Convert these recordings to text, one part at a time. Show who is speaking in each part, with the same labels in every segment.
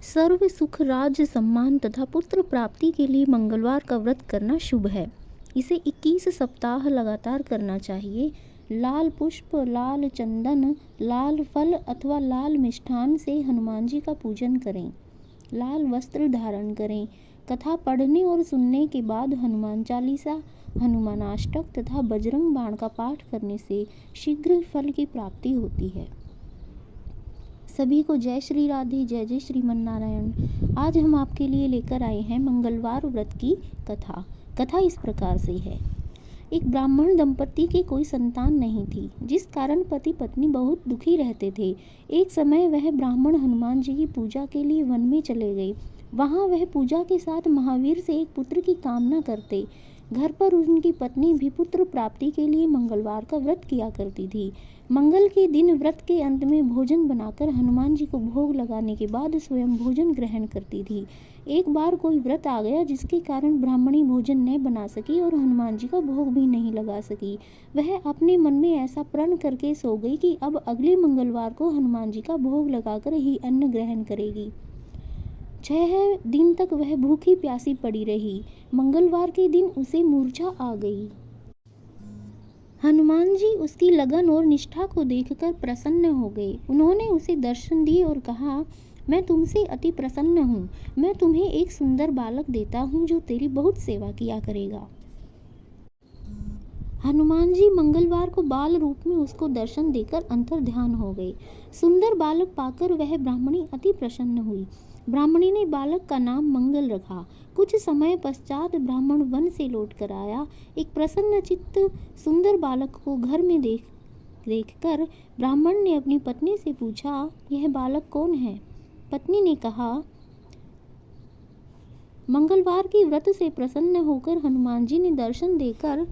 Speaker 1: सर्व सुख, राज्य, सम्मान तथा पुत्र प्राप्ति के लिए मंगलवार का व्रत करना शुभ है। इसे 21 सप्ताह लगातार करना चाहिए। लाल पुष्प, लाल चंदन, लाल फल अथवा लाल मिष्ठान से हनुमान जी का पूजन करें। लाल वस्त्र धारण करें। कथा पढ़ने और सुनने के बाद हनुमान चालीसा, हनुमानाष्टक तथा बजरंग बाण का पाठ करने से शीघ्र फल की प्राप्ति होती है। सभी को जय श्री राधे, जय जय श्रीमन नारायण। आज हम आपके लिए लेकर आए हैं मंगलवार व्रत की कथा। कथा इस प्रकार से है। एक ब्राह्मण दंपति के कोई संतान नहीं थी, जिस कारण पति पत्नी बहुत दुखी रहते थे। एक समय वह ब्राह्मण हनुमान जी की पूजा के लिए वन में चले गए। वहां वह पूजा के साथ महावीर से एक पुत्र की कामना करते। घर पर उनकी पत्नी भी पुत्र प्राप्ति के लिए मंगलवार का व्रत किया करती थी। मंगल के दिन व्रत के अंत में भोजन बनाकर हनुमान जी को भोग लगाने के बाद स्वयं भोजन ग्रहण करती थी। एक बार कोई व्रत आ गया जिसके कारण ब्राह्मणी भोजन न बना सकी और हनुमान जी का भोग भी नहीं लगा सकी। वह अपने मन में ऐसा प्रण करके सो गई कि अब अगले मंगलवार को हनुमान जी का भोग लगाकर ही अन्न ग्रहण करेगी। 6 दिन तक वह भूखी प्यासी पड़ी रही। मंगलवार के दिन उसे मूर्छा आ गई। हनुमान जी उसकी लगन और निष्ठा को देखकर प्रसन्न हो गए। उन्होंने उसे दर्शन दिए और कहा, मैं तुमसे अति प्रसन्न हूँ। मैं तुम्हें एक सुंदर बालक देता हूँ जो तेरी बहुत सेवा किया करेगा। हनुमान जी मंगलवार को बाल रूप में उसको दर्शन देकर अंतर ध्यान हो गए। सुंदर बालक पाकर वह ब्राह्मणी अति प्रसन्न हुई। ब्राह्मणी ने बालक का नाम मंगल रखा। कुछ समय पश्चात ब्राह्मण वन से लौट कर आया। एक प्रसन्न चित्त सुंदर बालक को घर में देखकर ब्राह्मण ने अपनी पत्नी से पूछा, यह बालक कौन है? पत्नी ने कहा, मंगलवार के व्रत से प्रसन्न होकर हनुमान जी ने दर्शन देकर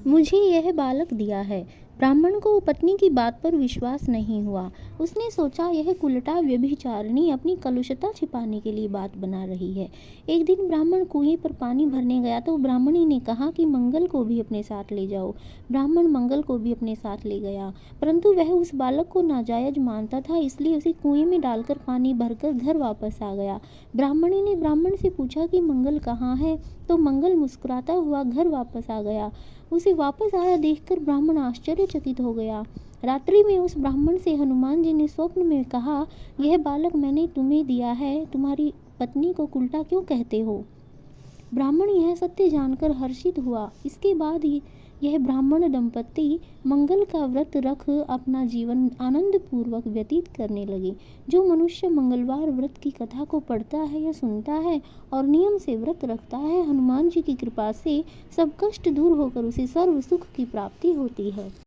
Speaker 1: मुझे यह बालक दिया है। ब्राह्मण को पत्नी की बात पर विश्वास नहीं हुआ। उसने सोचा यह कुलटा व्यभिचारिणी अपनी कलुषता छिपाने के लिए बात बना रही है। एक दिन ब्राह्मण कुएं पर पानी भरने गया तो ब्राह्मणी ने कहा कि मंगल को भी अपने साथ ले जाओ। ब्राह्मण मंगल को भी अपने साथ ले गया, परंतु वह उस बालक को नाजायज मानता था, इसलिए उसे कुएं में डालकर पानी भरकर घर वापस आ गया। ब्राह्मणी ने ब्राह्मण से पूछा कि मंगल कहाँ है, तो मंगल मुस्कुराता हुआ घर वापस आ गया। उसे वापस आया देखकर ब्राह्मण आश्चर्यचकित हो गया। रात्रि में उस ब्राह्मण से हनुमान जी ने स्वप्न में कहा, यह बालक मैंने तुम्हें दिया है, तुम्हारी पत्नी को उल्टा क्यों कहते हो? ब्राह्मण यह सत्य जानकर हर्षित हुआ। इसके बाद यह ब्राह्मण दंपति मंगल का व्रत रख अपना जीवन आनंद पूर्वक व्यतीत करने लगे। जो मनुष्य मंगलवार व्रत की कथा को पढ़ता है या सुनता है और नियम से व्रत रखता है, हनुमान जी की कृपा से सब कष्ट दूर होकर उसे सर्व सुख की प्राप्ति होती है।